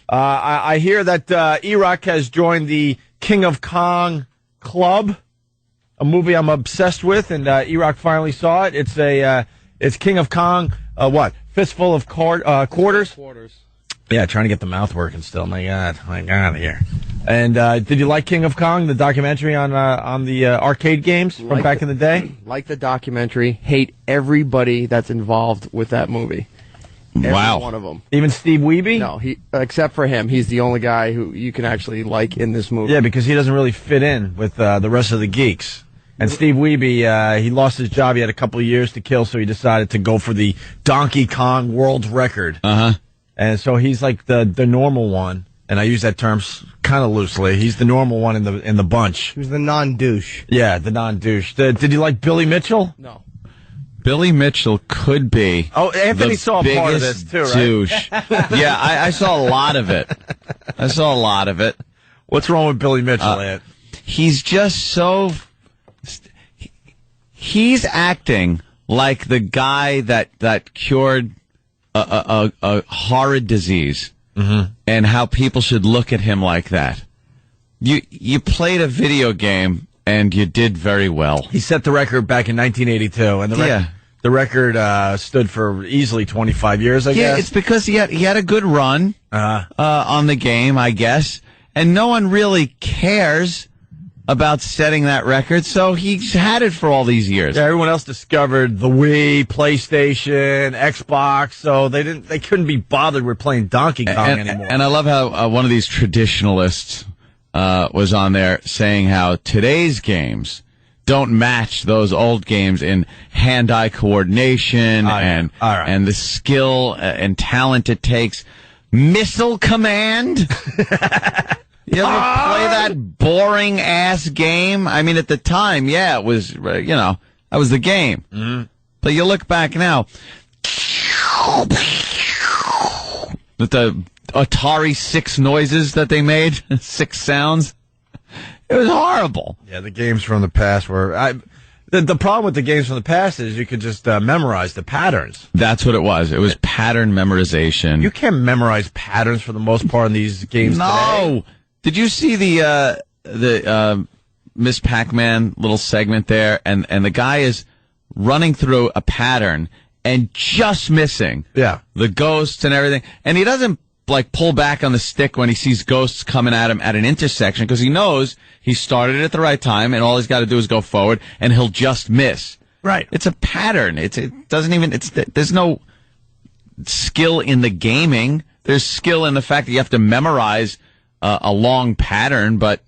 I hear that E-Rock has joined the King of Kong Club, a movie I'm obsessed with, and E-Rock finally saw it. It's King of Kong, Fistful of Quarters? Quarters. Yeah, trying to get the mouth working still. My God, here. And did you like King of Kong, the documentary on the arcade games from back in the day? Like the documentary, hate everybody that's involved with that movie. Every one of them. Even Steve Wiebe? No, except for him. He's the only guy who you can actually like in this movie. Yeah, because he doesn't really fit in with the rest of the geeks. And Steve Wiebe, he lost his job. He had a couple of years to kill, so he decided to go for the Donkey Kong world record. Uh-huh. And so he's like the normal one, and I use that term kind of loosely. He's the normal one in the bunch. He was the non-douche. Yeah, the non-douche. Did you like Billy Mitchell? No. Billy Mitchell could be. Oh, Anthony saw part of this too, right? Douche. Yeah, I saw a lot of it. What's wrong with Billy Mitchell, Ant? He's just so. He's acting like the guy that cured a horrid disease, and how people should look at him like that. You played a video game and you did very well. He set the record back in 1982, and the record stood for easily 25 years. I guess. Yeah, it's because he had a good run on the game, I guess, and no one really cares about setting that record, so he's had it for all these years. Yeah, everyone else discovered the Wii, PlayStation, Xbox, so they couldn't be bothered with playing Donkey Kong anymore. And I love how one of these traditionalists was on there saying how today's games don't match those old games in hand-eye coordination and the skill and talent it takes. Missile Command? You ever play that boring-ass game? I mean, at the time, yeah, it was, that was the game. Mm-hmm. But you look back now, with the Atari 6 noises that they made, 6 sounds, it was horrible. Yeah, the games from the past were... The problem with the games from the past is you could just memorize the patterns. That's what it was. It was pattern memorization. You can't memorize patterns for the most part in these games today. Did you see the Miss Pac-Man little segment there? And the guy is running through a pattern and just missing. Yeah. The ghosts and everything. And he doesn't pull back on the stick when he sees ghosts coming at him at an intersection, because he knows he started it at the right time and all he's got to do is go forward and he'll just miss. Right. It's a pattern. There's no skill in the gaming. There's skill in the fact that you have to memorize a long pattern, but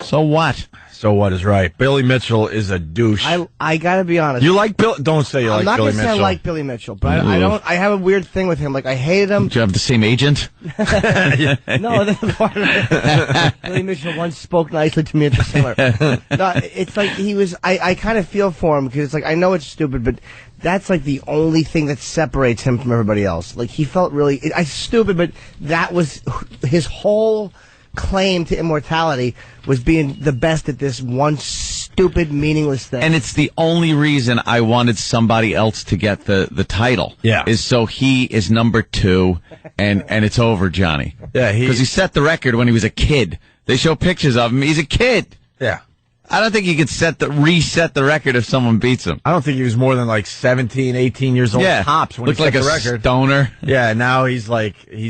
so what? So what is right? Billy Mitchell is a douche. I gotta be honest. You like Bill? Don't say you like Billy Mitchell. I'm not gonna say I like Billy Mitchell, but I don't. I have a weird thing with him. Like, I hated him. Do you have the same agent? No, that's part of it. Billy Mitchell once spoke nicely to me at the cellar. No, it's like he was. I kind of feel for him, because it's like, I know it's stupid, but that's like the only thing that separates him from everybody else. Like, he felt really stupid, but that was his whole claim to immortality, was being the best at this one stupid, meaningless thing. And it's the only reason I wanted somebody else to get the title. Yeah. Is so he is number 2, and it's over, Johnny. Yeah, because he set the record when he was a kid. They show pictures of him. He's a kid. Yeah. I don't think he could reset the record if someone beats him. I don't think he was more than 17, 18 years old tops when he set the record. Looked like a stoner. Yeah, now he's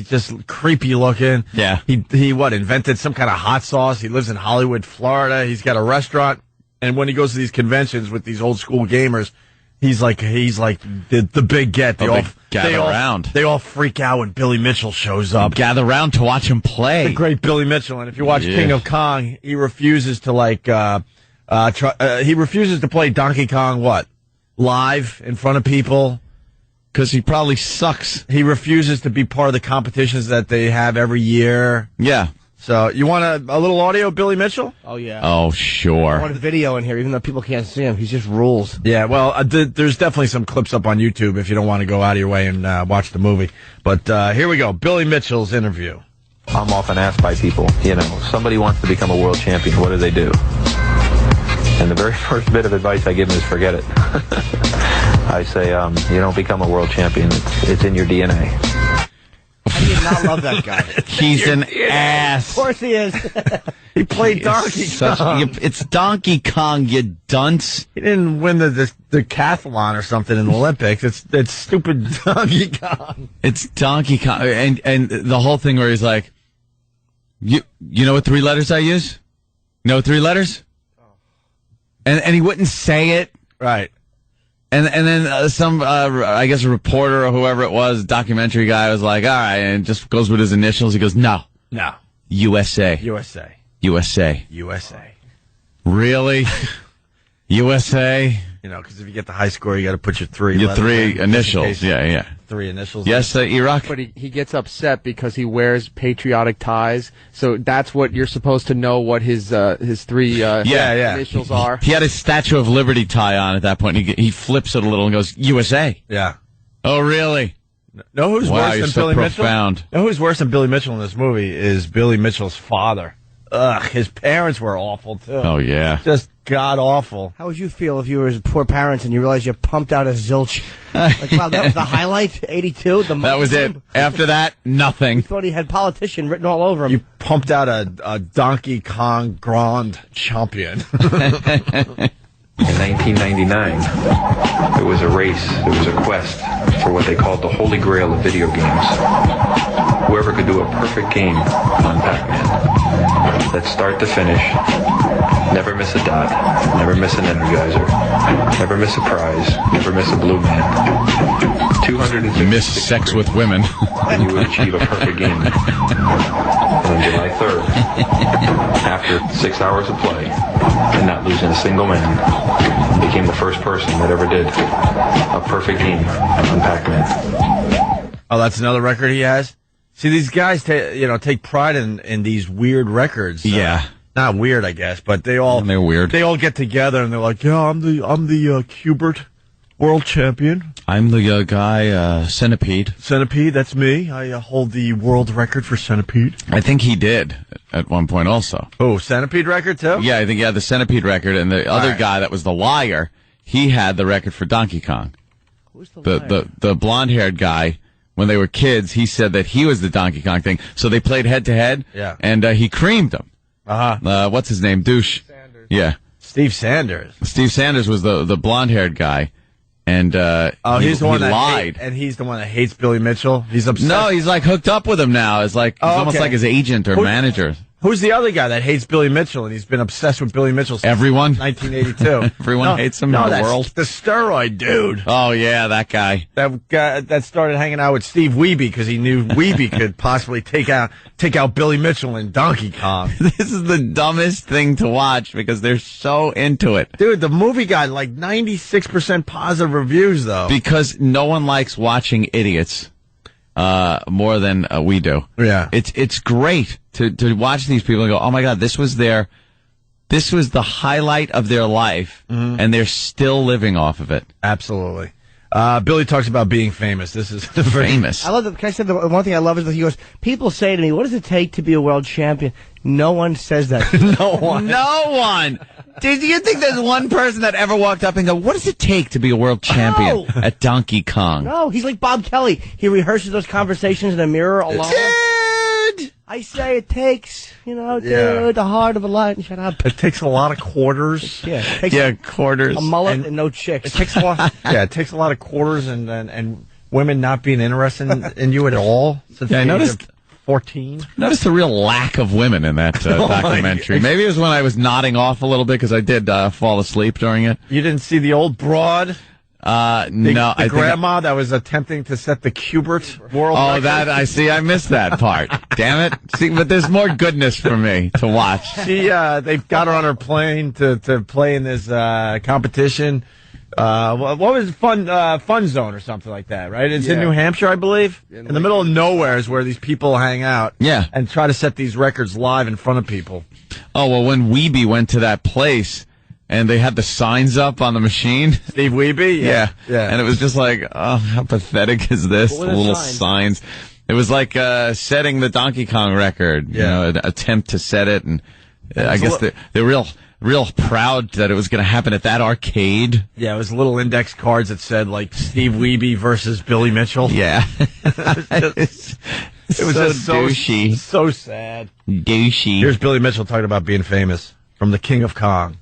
just creepy looking. Yeah. He invented some kind of hot sauce. He lives in Hollywood, Florida. He's got a restaurant, and when he goes to these conventions with these old school gamers, he's like the big get. They all gather around. They all freak out when Billy Mitchell shows up. Gather around to watch him play. The great Billy Mitchell. And if you watch King of Kong, he refuses to he refuses to play Donkey Kong live in front of people, because he probably sucks. He refuses to be part of the competitions that they have every year. Yeah. So you want a little audio of Billy Mitchell? Oh, yeah. Oh, sure. I want a video in here, even though people can't see him. He just rules. Yeah, well, there's definitely some clips up on YouTube if you don't want to go out of your way and watch the movie. But here we go. Billy Mitchell's interview. I'm often asked by people, somebody wants to become a world champion. What do? And the very first bit of advice I give them is forget it. I say, you don't become a world champion. It's in your DNA. How do you not love that guy? He's an ass. Of course he is. He played Donkey Kong. It's Donkey Kong, you dunce. He didn't win the decathlon or something in the Olympics. It's stupid Donkey Kong. It's Donkey Kong, and the whole thing where he's like, you know what 3 letters I use? You know what 3 letters? And he wouldn't say it. Right. And then some, I guess a reporter or whoever it was, documentary guy was like, all right, and just goes with his initials. He goes, no. USA. USA. USA. USA. Really? USA? You know, because if you get the high score, you got to put your 3 Your letters 3 in, initials. Yeah. 3 initials. Yes, Iraq? But he gets upset because he wears patriotic ties. So that's what you're supposed to know what his 3 initials are. He had a Statue of Liberty tie on at that point. He flips it a little and goes, USA. Yeah. Oh, really? Know who's worse you're than so Billy profound. Mitchell? Know who's worse than Billy Mitchell in this movie is Billy Mitchell's father. Ugh, his parents were awful, too. Oh, yeah. Just god-awful. How would you feel if you were his poor parents and you realized you pumped out a zilch? Like, wow, that was the highlight? 82? That was it. After that, nothing. Thought he had politician written all over him. You pumped out a Donkey Kong Grand Champion. In 1999, it was a race, it was a quest for what they called the Holy Grail of video games. Whoever could do a perfect game on Pac-Man, that's start to finish, never miss a dot, never miss an energizer, never miss a prize, never miss a blue man. 250 Miss sex with women. and you would achieve a perfect game. And on July 3rd, after 6 hours of play, and not losing a single man, became the first person that ever did a perfect game on Pac-Man. Oh, that's another record he has? See, these guys take pride in these weird records. Yeah. Not weird, I guess, but they're weird. They all get together and they're like, yeah, I'm the Cubert world champion. I'm the guy, Centipede. Centipede, that's me. I hold the world record for Centipede. I think he did at one point also. Oh, Centipede record too? Yeah, I think he had the Centipede record, and the other guy that was the liar, he had the record for Donkey Kong. Who's the liar? The blonde-haired guy, when they were kids, he said that he was the Donkey Kong thing. So they played head-to-head, and he creamed him. What's his name? Douche. Sanders. Yeah. Steve Sanders. Steve Sanders was the blonde-haired guy. And he's the one that lied. and he's the one that hates Billy Mitchell. He's upset. No, he's like hooked up with him now. It's like he's almost like his agent or manager. Who's the other guy that hates Billy Mitchell and he's been obsessed with Billy Mitchell since Everyone? 1982? Everyone hates him in the world. The steroid dude. Oh yeah, that guy. That guy that started hanging out with Steve Wiebe because he knew Wiebe could possibly take out Billy Mitchell in Donkey Kong. This is the dumbest thing to watch because they're so into it. Dude, the movie got like 96% positive reviews though. Because no one likes watching idiots more than we do. Yeah. It's great to watch these people and go, oh my God, this was the highlight of their life, and they're still living off of it. Absolutely. Billy talks about being famous. This is famous. I love the. Can I say the one thing I love is that he goes. People say to me, "What does it take to be a world champion?" No one says that. No one. No one. Do you think there's one person that ever walked up and go, "What does it take to be a world champion at Donkey Kong?" No, he's like Bob Kelly. He rehearses those conversations in a mirror alone. Dude! I say it takes, the heart of a lion. Shut up. It takes a lot of quarters. Yeah, it takes quarters. a mullet and no chicks. It takes a lot. Yeah, it takes a lot of quarters and women not being interested in you at all. Since Yeah, I the age noticed. of 14. Noticed a real lack of women in that documentary. Maybe it was when I was nodding off a little bit because I did fall asleep during it. You didn't see the old broad? No, the grandma that was attempting to set the Cubert world record? Oh, that I see. I missed that part. Damn it! See, but there's more goodness for me to watch. They've got her on her plane to play in this competition. What was it? Fun Zone or something like that, right? It's in New Hampshire, I believe. In the middle of nowhere is where these people hang out. Yeah. And try to set these records live in front of people. Oh well, when Wiebe went to that place. And they had the signs up on the machine. Steve Wiebe? Yeah. And it was just like, oh, how pathetic is this? What The were the little signs? It was like setting the Donkey Kong record. You know, an attempt to set it. And I guess they're real proud that it was going to happen at that arcade. Yeah, it was little index cards that said, like, Steve Wiebe versus Billy Mitchell. Yeah. It was so just douchey. So sad. Douchey. Here's Billy Mitchell talking about being famous from the King of Kong.